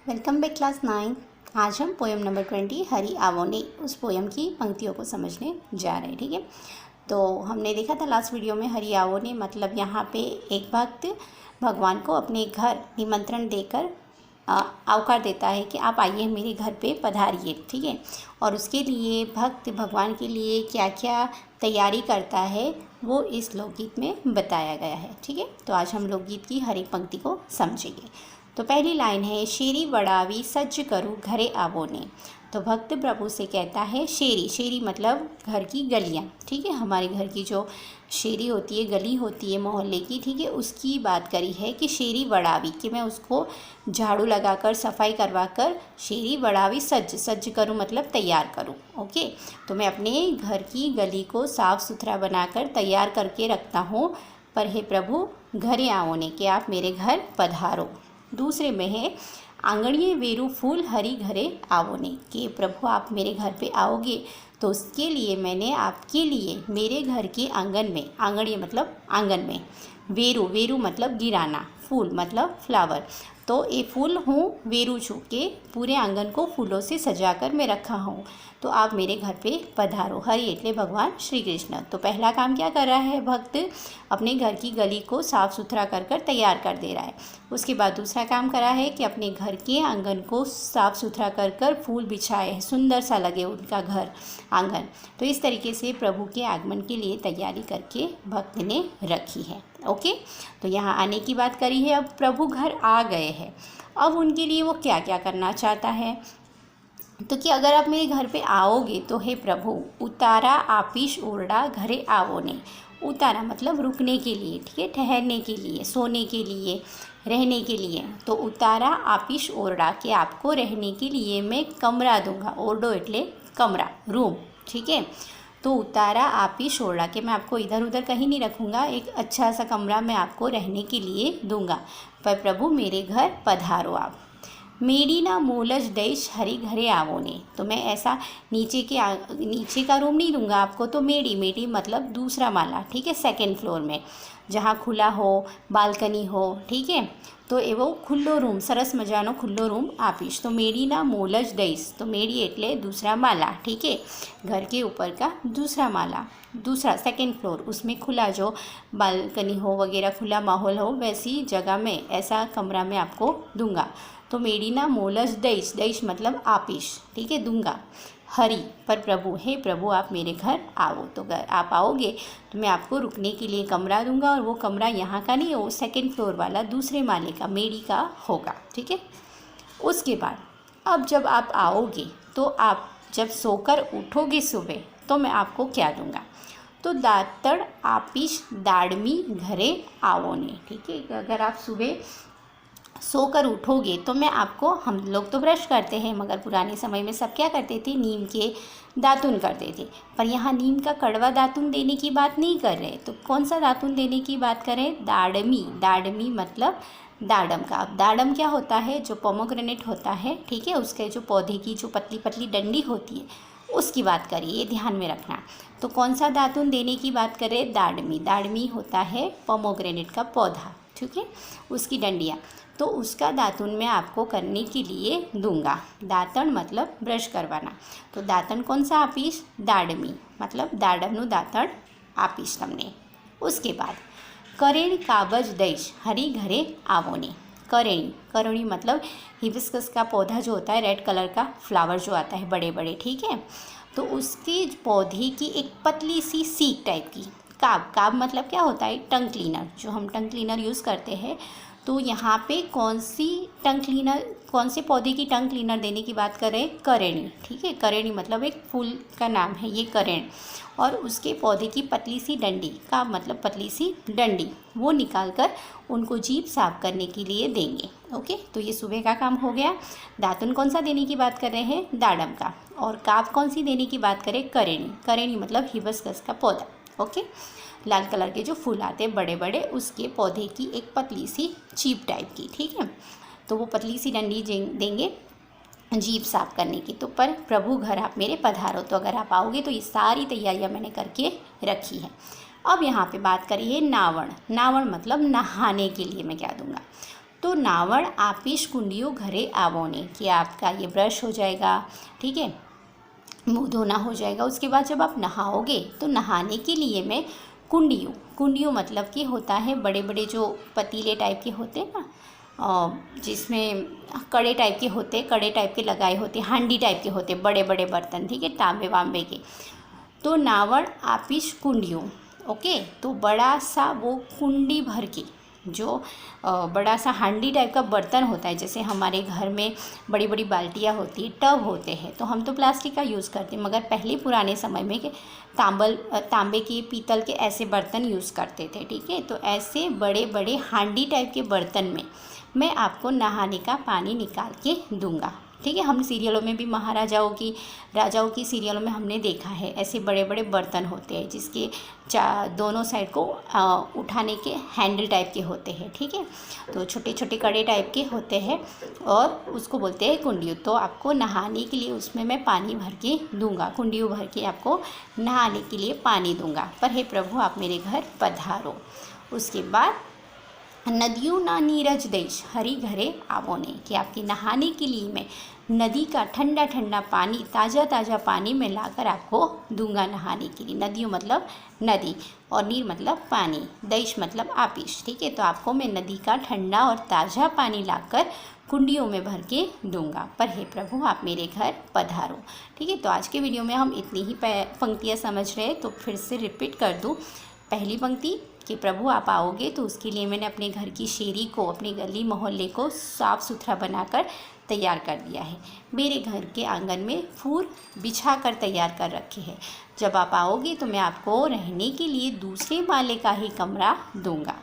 Welcome back class 9। आज हम poem number 20 Hari आवोने उस पोएम की पंक्तियों को समझने जा रहे हैं। ठीक है, तो हमने देखा था लास्ट वीडियो में हरि आवोने मतलब यहाँ पे एक भक्त भगवान को अपने घर निमंत्रण देकर आवकार देता है कि आप आइए मेरे घर पे पधारिए। ठीक है, और उसके लिए भक्त भगवान के लिए क्या क्या तैयारी करता है वो इस लोकगीत में बताया गया है। ठीक है, तो आज हम लोकगीत की हर एक पंक्ति को समझेंगे। तो पहली लाइन है शेरी वड़ावी सज्ज करूँ घरे आवोने। तो भक्त प्रभु से कहता है शेरी, शेरी मतलब घर की गलियाँ। ठीक है, हमारे घर की जो शेरी होती है, गली होती है मोहल्ले की, ठीक है, उसकी बात करी है कि शेरी वड़ावी, कि मैं उसको झाड़ू लगाकर सफाई करवा कर शेरी वड़ावी सज्ज, सज्ज करूँ मतलब तैयार करूँ। ओके, तो मैं अपने घर की गली को साफ़ सुथरा बनाकर तैयार करके रखता हूँ, पर हे प्रभु घरे आवोने, कि आप मेरे घर पधारो। दूसरे में है आंगणीय वेरु फूल हरि घरे आवोने, कि प्रभु आप मेरे घर पे आओगे तो उसके लिए मैंने आपके लिए मेरे घर के आंगन में, आंगणीय मतलब आंगन में, वेरु, वेरु मतलब गिराना, फूल मतलब फ्लावर, तो ये फूल हूँ वेरु छू के पूरे आंगन को फूलों से सजाकर मैं रखा हूँ, तो आप मेरे घर पे पधारो। हरि एटले भगवान श्री कृष्ण। तो पहला काम क्या कर रहा है भक्त, अपने घर की गली को साफ़ सुथरा कर कर तैयार कर दे रहा है। उसके बाद दूसरा काम करा है कि अपने घर के आंगन को साफ़ सुथरा कर कर फूल बिछाए हैं, सुंदर सा लगे उनका घर आंगन। तो इस तरीके से प्रभु के आगमन के लिए तैयारी करके भक्त ने रखी है। ओके, तो यहाँ आने की बात करी है। अब प्रभु घर आ गए हैं, अब उनके लिए वो क्या क्या करना चाहता है, तो कि अगर आप मेरे घर पे आओगे तो हे प्रभु उतारा आपिश ओरडा घरे आवोने। उतारा मतलब रुकने के लिए, ठीक है, ठहरने के लिए, सोने के लिए, रहने के लिए। तो उतारा आपिश ओरडा, कि आपको रहने के लिए मैं कमरा दूंगा। ओरडो एटले कमरा, रूम। ठीक है, तो उतारा आपिश ओरडा, कि मैं आपको इधर उधर कहीं नहीं रखूँगा, एक अच्छा सा कमरा मैं आपको रहने के लिए दूंगा, पर प्रभु मेरे घर पधारो आप। मेडी ना मूलज देश हरि घरे आवोने, तो मैं ऐसा नीचे का रूम नहीं दूंगा आपको, तो मेडी, मेडी मतलब दूसरा माला, ठीक है, सेकंड फ्लोर में जहाँ खुला हो, बालकनी हो, ठीक है, तो एवो खुल्लो रूम, सरस मजानो खुल्लो रूम आपीश। तो मेडी ना मूलज देश, तो मेडी एटले दूसरा माला, ठीक है, घर के ऊपर का दूसरा माला, दूसरा सेकंड फ्लोर, उसमें खुला जो बालकनी हो वगैरह, खुला माहौल हो, वैसी जगह में ऐसा कमरा मैं आपको दूंगा। तो मेडिना मोलज देश, देश मतलब आपिश, ठीक है, दूंगा। हरि पर प्रभु, हे प्रभु आप मेरे घर आओ, तो घर आप आओगे तो मैं आपको रुकने के लिए कमरा दूंगा, और वो कमरा यहाँ का नहीं, वो सेकंड फ्लोर वाला दूसरे माले का, मेडी का होगा। ठीक है, उसके बाद अब जब आप आओगे तो आप जब सोकर उठोगे सुबह, तो मैं आपको क्या दूंगा, तो दातड़ आपिश दाड़मी घरे आवोने। ठीक है, अगर आप सुबह सोकर उठोगे तो मैं आपको, हम लोग तो ब्रश करते हैं मगर पुराने समय में सब क्या करते थे, नीम के दातुन करते थे, पर यहाँ नीम का कड़वा दातुन देने की बात नहीं कर रहे, तो कौन सा दातुन देने की बात करें, दाड़मी, दाड़मी मतलब दाड़म का। अब दाड़म क्या होता है, जो पोमोग्रेनेट होता है, ठीक है, उसके जो पौधे की जो पतली पतली डंडी होती है उसकी बात करिए, ये ध्यान में रखना। तो कौन सा दातुन देने की बात करें, दाड़मी, दाड़मी होता है पोमोग्रेनेट का पौधा, ठीक है, उसकी डंडियाँ, तो उसका दातुन मैं आपको करने के लिए दूंगा। दातन मतलब ब्रश करवाना, तो दातन कौन सा आपीश, दाड़मी मतलब दाड़मनु दातन आपीश तमने। उसके बाद करेण काबज देश हरि घरे आवोने। करेणी, करोणी मतलब हिबिस्कस का पौधा जो होता है, रेड कलर का फ्लावर जो आता है बड़े बड़े, ठीक है, तो उसके पौधे की एक पतली सी सीक टाइप की, काब, काब मतलब क्या होता है, टंग क्लीनर, जो हम टंग क्लीनर यूज़ करते हैं, तो यहाँ पे कौन सी टंग क्लीनर, कौन से पौधे की टंग क्लीनर देने की बात करें, करेणी, ठीक है, करेणी मतलब एक फूल का नाम है ये करेण, और उसके पौधे की पतली सी डंडी का मतलब पतली सी डंडी, वो निकाल कर उनको जीभ साफ करने के लिए देंगे। ओके, तो ये सुबह का काम हो गया। दातुन कौन सा देने की बात कर रहे हैं, दाड़म का, और काब कौन सी देने की बात करें, करेणी, करेणी मतलब हिबिस्कस का पौधा। ओके, लाल कलर के जो फूल आते हैं बड़े बड़े, उसके पौधे की एक पतली सी चीप टाइप की, ठीक है, तो वो पतली सी डंडी देंगे जीभ साफ करने की। तो पर प्रभु घर आप मेरे पधारो, तो अगर आप आओगे तो ये सारी तैयारियां मैंने करके रखी है। अब यहाँ पे बात करिए नावण, नावण मतलब नहाने के लिए मैं क्या दूंगा, तो नावड़ आपिश कुंडियो घरे आवोने, कि आपका ये ब्रश हो जाएगा, ठीक है, मुँह धोना हो जाएगा। उसके बाद जब आप नहाओगे तो नहाने के लिए मैं कुंडियों मतलब कि होता है बड़े बड़े जो पतीले टाइप के होते हैं ना, जिसमें कड़े टाइप के होते, कड़े टाइप के लगाए होते, हांडी टाइप के होते, बड़े बड़े बर्तन, ठीक है, तांबे वांबे के। तो नावड़ आपिश कुंडियों, ओके। तो बड़ा सा वो कुंडी भर के, जो बड़ा सा हांडी टाइप का बर्तन होता है, जैसे हमारे घर में बड़ी बड़ी बाल्टियाँ होती है, टब होते हैं, तो हम तो प्लास्टिक का यूज़ करते हैं, मगर पहले पुराने समय में कि तांबे के, पीतल के ऐसे बर्तन यूज़ करते थे, ठीक है। तो ऐसे बड़े बड़े हांडी टाइप के बर्तन में मैं आपको नहाने का पानी निकाल के दूंगा, ठीक है। हम सीरियलों में भी महाराजाओं की, राजाओं की सीरियलों में हमने देखा है, ऐसे बड़े बड़े बर्तन होते हैं जिसके दोनों साइड को उठाने के हैंडल टाइप के होते हैं, ठीक है। तो छोटे छोटे कड़े टाइप के होते हैं और उसको बोलते हैं कुंडियों। तो आपको नहाने के लिए उसमें मैं पानी भर के दूंगा, कुंडियों भर के आपको नहाने के लिए पानी दूंगा। पर हे प्रभु आप मेरे घर पधारो। उसके बाद नदियों ना नीरज देश हरि घरे आवोने, कि आपके नहाने के लिए मैं नदी का ठंडा ठंडा पानी, ताज़ा ताज़ा पानी में लाकर आपको दूंगा नहाने के लिए। नदियों मतलब नदी और नीर मतलब पानी, देश मतलब आपिश, ठीक है। तो आपको मैं नदी का ठंडा और ताज़ा पानी लाकर कुंडियों में भर के दूंगा। पर हे प्रभु आप मेरे घर पधारो, ठीक है। तो आज के वीडियो में हम इतनी ही पंक्तियाँ समझ रहे हैं, तो फिर से रिपीट कर दूँ। पहली पंक्ति कि प्रभु आप आओगे तो उसके लिए मैंने अपने घर की शेरी को, अपने गली मोहल्ले को साफ़ सुथरा बनाकर तैयार कर दिया है। मेरे घर के आंगन में फूल बिछा कर तैयार कर रखे हैं। जब आप आओगे तो मैं आपको रहने के लिए दूसरे माले का ही कमरा दूंगा।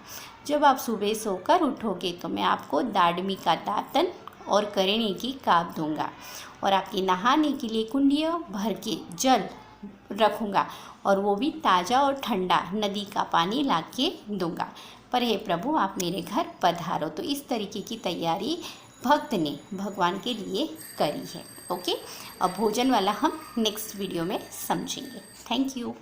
जब आप सुबह सोकर उठोगे तो मैं आपको दाड़मी का दातन और करेणे की काप दूंगा और आपके नहाने के लिए कुंडियों भर के जल रखूँगा और वो भी ताज़ा और ठंडा नदी का पानी ला के दूँगा। पर हे प्रभु आप मेरे घर पधारो। तो इस तरीके की तैयारी भक्त ने भगवान के लिए करी है, ओके। अब भोजन वाला हम नेक्स्ट वीडियो में समझेंगे। Thank you.